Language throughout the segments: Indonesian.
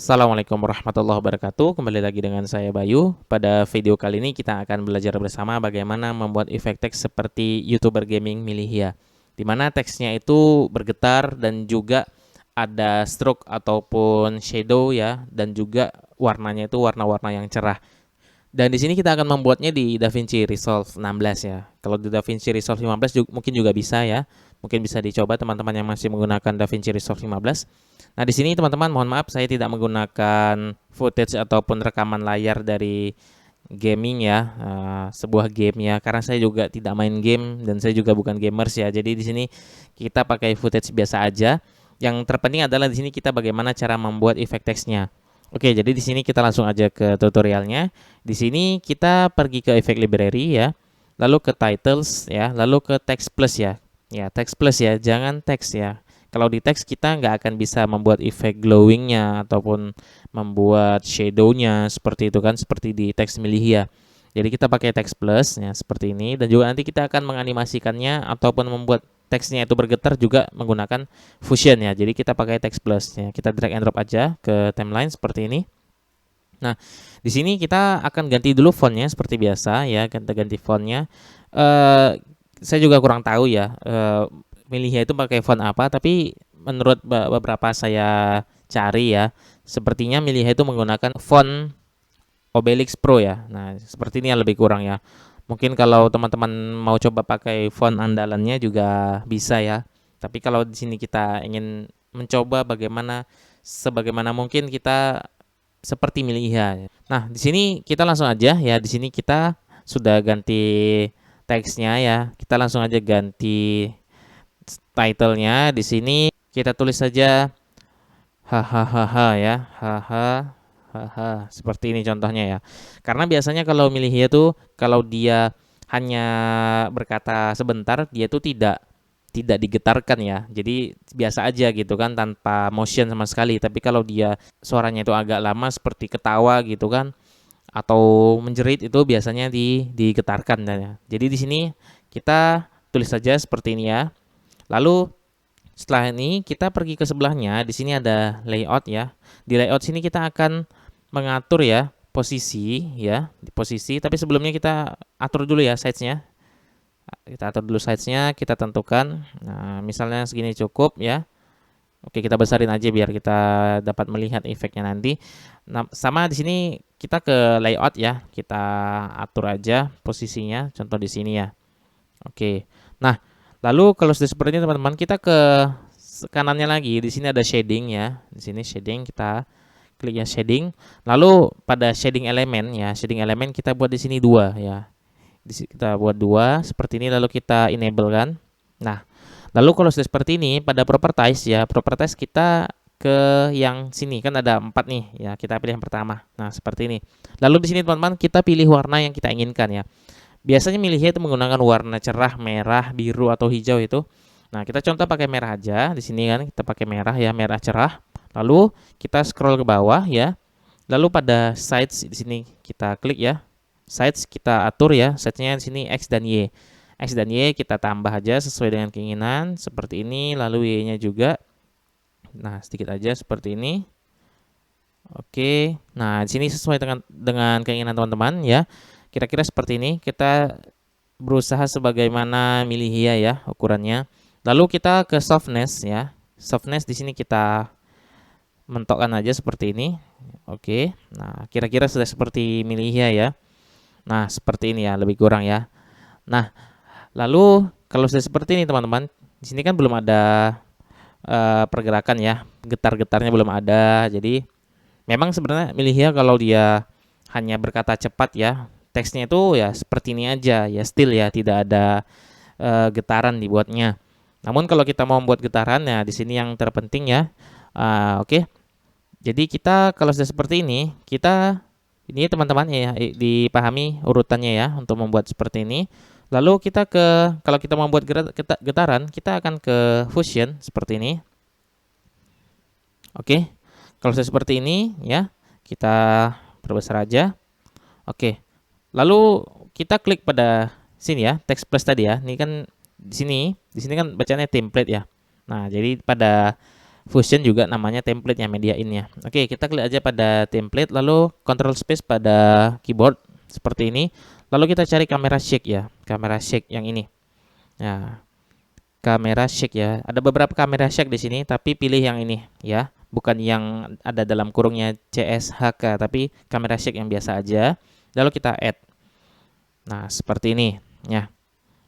Assalamualaikum warahmatullahi wabarakatuh. Kembali lagi dengan saya Bayu. Pada video kali ini kita akan belajar bersama bagaimana membuat efek teks seperti YouTuber gaming Milihia, di mana teksnya itu bergetar dan juga ada stroke ataupun shadow ya, dan juga warnanya itu warna-warna yang cerah. Dan di sini kita akan membuatnya di DaVinci Resolve 16 ya. Kalau di DaVinci Resolve 15 mungkin juga bisa ya. Mungkin bisa dicoba teman-teman yang masih menggunakan DaVinci Resolve 15. Nah, di sini teman-teman mohon maaf saya tidak menggunakan footage ataupun rekaman layar dari gaming ya, sebuah game ya, karena saya juga tidak main game dan saya juga bukan gamers ya. Jadi di sini kita pakai footage biasa aja. Yang terpenting adalah di sini kita bagaimana cara membuat efek teksnya. Oke, jadi di sini kita langsung aja ke tutorialnya. Di sini kita pergi ke efek library ya, lalu ke titles ya, lalu ke text plus ya. Ya, text plus ya, jangan text ya. Kalau di text kita nggak akan bisa membuat efek glowingnya ataupun membuat shadownya seperti itu kan, seperti di text Milihia. Jadi kita pakai text plus ya seperti ini, dan juga nanti kita akan menganimasikannya ataupun membuat teksnya itu bergetar juga menggunakan Fusion ya. Jadi kita pakai text plus ya. Kita drag and drop aja ke timeline seperti ini. Nah, di sini kita akan ganti dulu fontnya seperti biasa ya. Kita ganti fontnya. Saya juga kurang tahu ya. Milihnya itu pakai font apa? Tapi menurut beberapa saya cari ya, sepertinya Milihnya itu menggunakan font Obelix Pro ya. Nah, seperti ini yang lebih kurang ya. Mungkin kalau teman-teman mau coba pakai font andalannya juga bisa ya. Tapi kalau di sini kita ingin mencoba sebagaimana mungkin kita seperti Milihia. Nah, di sini kita langsung aja ya. Di sini kita sudah ganti teksnya ya. Kita langsung aja ganti title-nya. Di sini kita tulis saja hahaha ya. Haha. Haha, seperti ini contohnya ya. Karena biasanya kalau Milihia tuh kalau dia hanya berkata sebentar, dia tuh tidak digetarkan ya. Jadi biasa aja gitu kan tanpa motion sama sekali. Tapi kalau dia suaranya itu agak lama seperti ketawa gitu kan atau menjerit itu biasanya digetarkan ya. Jadi di sini kita tulis saja seperti ini ya. Lalu setelah ini kita pergi ke sebelahnya. Di sini ada layout ya. Di layout sini kita akan mengatur ya posisi ya, di posisi. Tapi sebelumnya kita atur dulu ya size-nya. Kita atur dulu size-nya, kita tentukan. Nah, misalnya segini cukup ya. Oke, kita besarin aja biar kita dapat melihat efeknya nanti. Nah, sama di sini kita ke layout ya. Kita atur aja posisinya, contoh di sini ya. Oke. Nah, lalu kalau sudah seperti ini teman-teman, kita ke kanannya lagi. Di sini ada shading ya. Di sini shading, kita klik ya shading. Lalu pada shading elemen ya, shading elemen kita buat di sini dua ya. Kita buat dua seperti ini, lalu kita enable kan. Nah, lalu kalau sudah seperti ini pada properties ya, properties kita ke yang sini kan ada 4 nih ya, kita pilih yang pertama. Nah, seperti ini. Lalu di sini teman-teman kita pilih warna yang kita inginkan ya. Biasanya milihnya itu menggunakan warna cerah, merah, biru atau hijau itu. Nah, kita contoh pakai merah aja. Di sini kan kita pakai merah ya, merah cerah. Lalu kita scroll ke bawah ya. Lalu pada sides di sini kita klik ya. Sides kita atur ya, size-nya di sini X dan Y. X dan Y kita tambah aja sesuai dengan keinginan seperti ini, lalu Y-nya juga. Nah, sedikit aja seperti ini. Oke. Nah, di sini sesuai dengan keinginan teman-teman ya. Kira-kira seperti ini. Kita berusaha sebagaimana Milihia ya ukurannya. Lalu kita ke softness ya. Softness di sini kita mentokkan aja seperti ini. Oke. Nah, kira-kira sudah seperti Milihia ya. Nah, seperti ini ya, lebih kurang ya. Nah, lalu kalau sudah seperti ini teman-teman, di sini kan belum ada pergerakan ya, getar-getarnya belum ada. Jadi memang sebenarnya Milihia kalau dia hanya berkata cepat ya, teksnya itu ya seperti ini aja ya, still ya, tidak ada getaran dibuatnya. Namun kalau kita mau membuat getaran ya, di sini yang terpenting ya. Oke. Jadi kita kalau sudah seperti ini teman-teman ya dipahami urutannya ya untuk membuat seperti ini. Lalu kita kalau kita membuat getaran, kita akan ke fusion seperti ini. Oke. Kalau sudah seperti ini ya, kita perbesar aja. Oke. Lalu kita klik pada sini ya, text plus tadi ya. Ini kan di sini kan bacanya template ya. Nah, jadi pada Fusion juga namanya template yang mediain ya. Oke, kita klik aja pada template, lalu control space pada keyboard seperti ini. Lalu kita cari kamera shake ya, kamera shake yang ini. Nah, kamera shake ya. Ada beberapa kamera shake di sini, tapi pilih yang ini ya, bukan yang ada dalam kurungnya CSHK, tapi kamera shake yang biasa aja. Lalu kita add. Nah, seperti ini ya.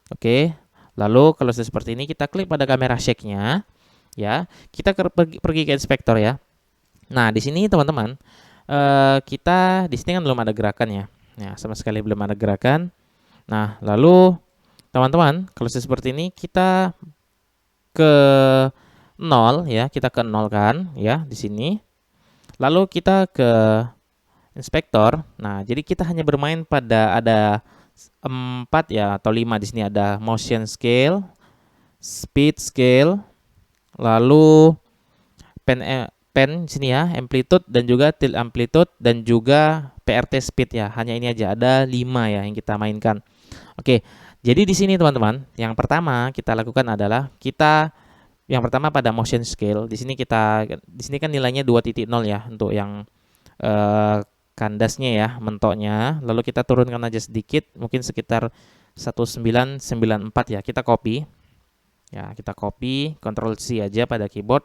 Oke. Lalu kalau sudah seperti ini, kita klik pada kamera shake-nya ya. Kita pergi ke inspektor ya. Nah, di sini teman-teman, kita di sini kan belum ada gerakan ya. Ya, sama sekali belum ada gerakan. Nah, lalu teman-teman, kalau seperti ini kita ke 0 ya, kita ke 0 kan ya di sini. Lalu kita ke inspektor. Nah, jadi kita hanya bermain pada ada 4 ya atau 5 di sini, ada motion scale, speed scale, lalu pen sini ya, amplitude dan juga tilt amplitude dan juga PRT speed ya. Hanya ini aja, ada 5 ya yang kita mainkan. Oke. Jadi di sini teman-teman, yang pertama kita lakukan adalah yang pertama pada motion scale. Di sini kan nilainya 2.0 ya untuk yang kandasnya ya, mentoknya. Lalu kita turunkan aja sedikit, mungkin sekitar 1994 ya. Kita copy. Ya, kita copy, Ctrl C aja pada keyboard.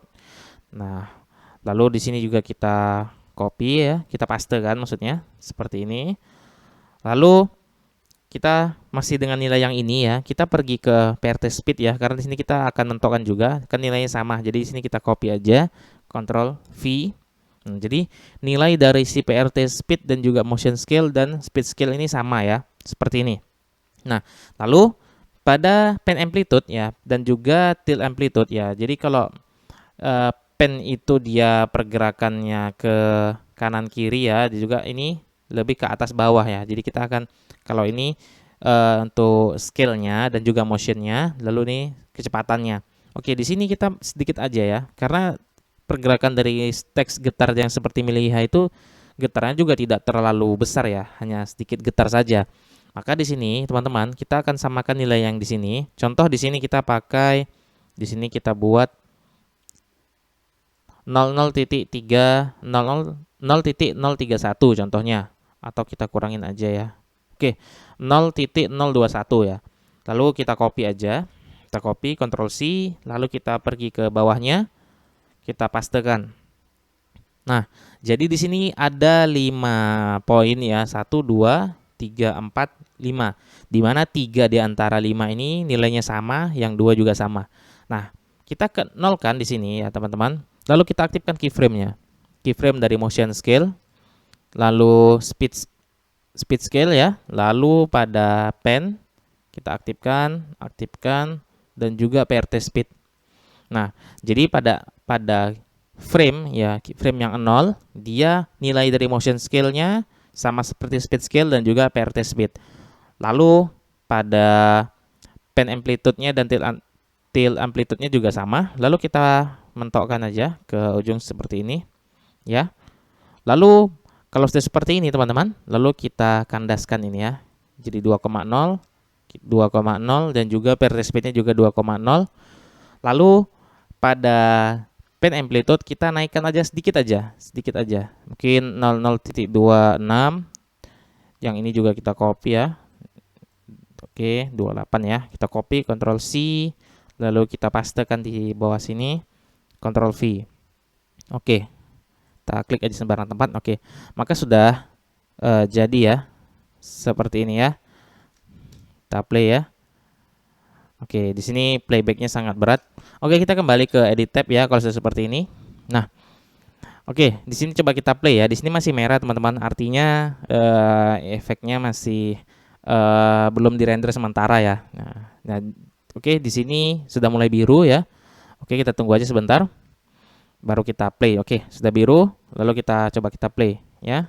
Nah, lalu di sini juga kita copy ya, kita paste kan maksudnya, seperti ini. Lalu kita masih dengan nilai yang ini ya, kita pergi ke PRT speed ya, karena di sini kita akan mentokkan juga, kan nilainya sama. Jadi di sini kita copy aja, Ctrl V. Jadi nilai dari si PRT speed dan juga motion scale dan speed scale ini sama ya, seperti ini. Nah, lalu pada pen amplitude ya dan juga tilt amplitude ya. Jadi kalau pen itu dia pergerakannya ke kanan kiri ya, juga ini lebih ke atas bawah ya. Jadi kita akan, kalau ini untuk scale-nya dan juga motion-nya, lalu ini kecepatannya. Oke, di sini kita sedikit aja ya, karena pergerakan dari teks getar yang seperti Miliha itu getarnya juga tidak terlalu besar ya, hanya sedikit getar saja. Maka di sini teman-teman, kita akan samakan nilai yang di sini. Contoh di sini kita pakai, di sini kita buat 0.031 contohnya, atau kita kurangin aja ya. Oke, 0.021 ya. Lalu kita copy aja. Kita copy, Ctrl C, lalu kita pergi ke bawahnya, kita pastekan. Nah, jadi di sini ada 5 poin ya, 1, 2, 3, 4, 5. Di mana 3 di antara 5 ini nilainya sama, yang 2 juga sama. Nah, kita ke 0 kan di sini ya, teman-teman. Lalu kita aktifkan keyframe-nya. Keyframe dari motion scale, lalu speed scale ya, lalu pada pen kita aktifkan dan juga PRT speed. Nah, jadi pada frame ya, frame yang 0, dia nilai dari motion scale-nya sama seperti speed scale dan juga PRT speed. Lalu pada pen amplitude-nya dan tilt amplitude-nya juga sama. Lalu kita mentokkan aja ke ujung seperti ini ya. Lalu kalau sudah seperti ini teman-teman, lalu kita kandaskan ini ya. Jadi 2,0 dan juga PRT speed-nya juga 2,0. Lalu pada pen amplitude kita naikkan aja sedikit aja. Mungkin 00.26. Yang ini juga kita copy ya. Oke, 28 ya. Kita copy, Ctrl C, lalu kita pastekan di bawah sini, Ctrl V. Oke. Kita klik aja sembarang tempat. Oke. Maka sudah jadi ya. Seperti ini ya. Kita play ya. Oke, di sini playbacknya sangat berat. Oke, kita kembali ke edit tab ya kalau sudah seperti ini. Nah, oke, di sini coba kita play ya. Di sini masih merah teman-teman, artinya efeknya masih belum dirender sementara ya. Nah, oke, di sini sudah mulai biru ya. Oke, kita tunggu aja sebentar. Baru kita play. Oke, sudah biru. Lalu kita coba kita play ya.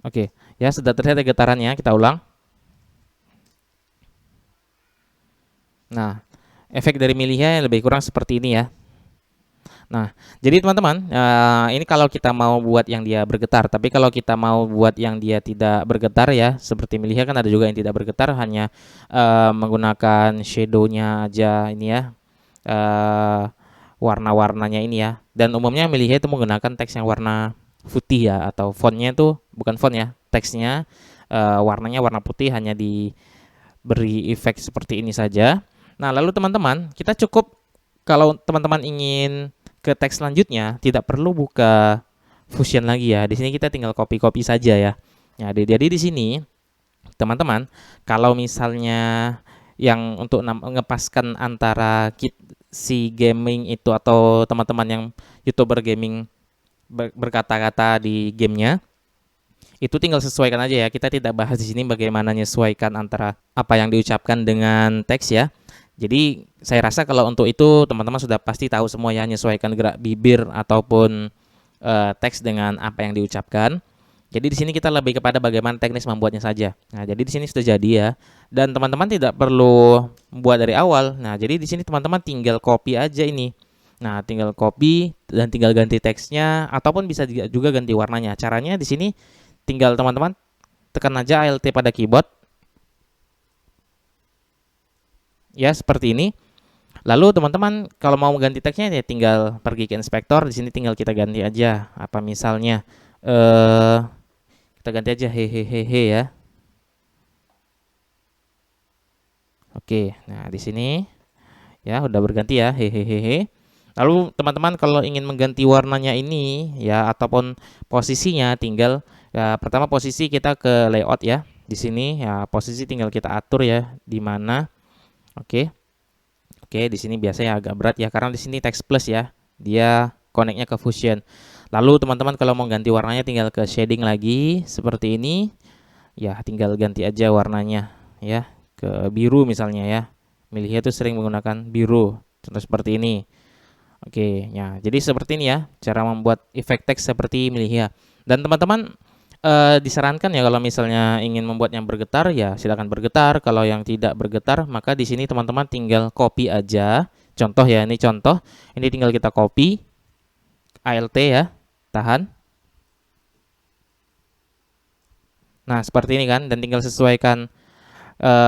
Oke, ya sudah terlihat getarannya. Kita ulang. Nah, efek dari Miliha lebih kurang seperti ini ya. Nah, jadi teman-teman, ini kalau kita mau buat yang dia bergetar. Tapi kalau kita mau buat yang dia tidak bergetar ya, seperti Miliha kan ada juga yang tidak bergetar, hanya menggunakan shadow-nya aja ini ya. eh, warna-warnanya ini ya. Dan umumnya Milihia itu menggunakan teks yang warna putih ya, atau fontnya itu bukan font ya, teksnya warnanya warna putih, hanya diberi efek seperti ini saja. Nah, lalu teman-teman, kita cukup kalau teman-teman ingin ke teks selanjutnya tidak perlu buka Fusion lagi ya. Di sini kita tinggal copy-copy saja ya. Nah, jadi di sini teman-teman, kalau misalnya yang untuk ngepaskan antara si gaming itu atau teman-teman yang YouTuber gaming berkata-kata di gamenya, itu tinggal sesuaikan aja ya. Kita tidak bahas di sini bagaimana menyesuaikan antara apa yang diucapkan dengan teks ya. Jadi saya rasa kalau untuk itu teman-teman sudah pasti tahu semua ya, menyesuaikan gerak bibir ataupun teks dengan apa yang diucapkan. Jadi di sini kita lebih kepada bagaimana teknis membuatnya saja. Nah, jadi di sini sudah jadi ya. Dan teman-teman tidak perlu membuat dari awal. Nah, jadi di sini teman-teman tinggal copy aja ini. Nah, tinggal copy dan tinggal ganti teksnya ataupun bisa juga ganti warnanya. Caranya di sini tinggal teman-teman tekan aja Alt pada keyboard. Ya, seperti ini. Lalu teman-teman kalau mau ganti teksnya ya tinggal pergi ke inspektor. Di sini tinggal kita ganti aja. Apa misalnya kita ganti aja hehehe ya. Oke, nah di sini ya udah berganti ya hehehe. Lalu teman-teman kalau ingin mengganti warnanya ini ya ataupun posisinya tinggal ya, pertama posisi kita ke layout ya. Di sini ya posisi tinggal kita atur ya di mana. Oke. Oke, di sini biasanya agak berat ya karena di sini text plus ya. Dia connect-nya ke Fusion. Lalu teman-teman kalau mau ganti warnanya tinggal ke shading lagi seperti ini. Ya, tinggal ganti aja warnanya ya ke biru misalnya ya. Milihia itu sering menggunakan biru. Contoh seperti ini. Oke, ya. Jadi seperti ini ya cara membuat efek teks seperti Milihia. Dan teman-teman disarankan ya kalau misalnya ingin membuatnya bergetar ya silakan bergetar. Kalau yang tidak bergetar maka di sini teman-teman tinggal copy aja. Contoh ya, ini contoh. Ini tinggal kita copy Alt ya. Tahan. Nah, seperti ini kan, dan tinggal sesuaikan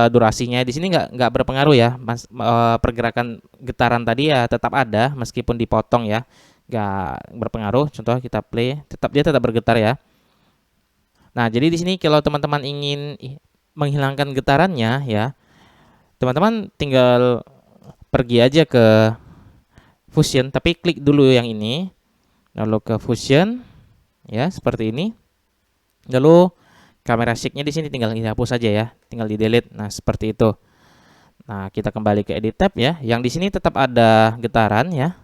durasinya. Di sini nggak berpengaruh ya, Mas. Pergerakan getaran tadi ya tetap ada meskipun dipotong ya, nggak berpengaruh. Contoh kita play, dia tetap bergetar ya. Nah, jadi di sini kalau teman-teman ingin menghilangkan getarannya ya, teman-teman tinggal pergi aja ke Fusion, tapi klik dulu yang ini, lalu ke Fusion ya seperti ini. Lalu kamera shake-nya di sini tinggal dihapus saja ya, tinggal di delete. Nah, seperti itu. Nah, kita kembali ke edit tab ya. Yang di sini tetap ada getaran ya.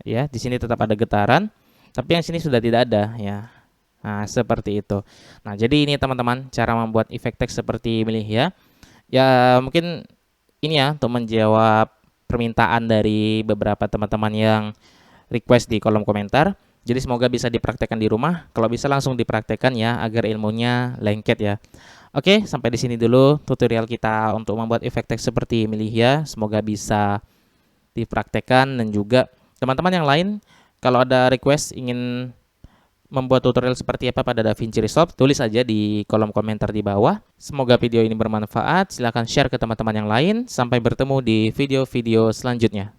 Ya, di sini tetap ada getaran, tapi yang sini sudah tidak ada ya. Nah, seperti itu. Nah, jadi ini teman-teman cara membuat efek teks seperti Milihia. Ya, mungkin ini ya untuk menjawab permintaan dari beberapa teman-teman yang request di kolom komentar. Jadi semoga bisa dipraktekkan di rumah. Kalau bisa langsung dipraktekkan ya agar ilmunya lengket ya. Oke, sampai di sini dulu tutorial kita untuk membuat efek teks seperti Milihia. Semoga bisa dipraktekkan dan juga teman-teman yang lain kalau ada request ingin membuat tutorial seperti apa pada DaVinci Resolve, tulis aja di kolom komentar di bawah. Semoga video ini bermanfaat. Silahkan share ke teman-teman yang lain. Sampai bertemu di video-video selanjutnya.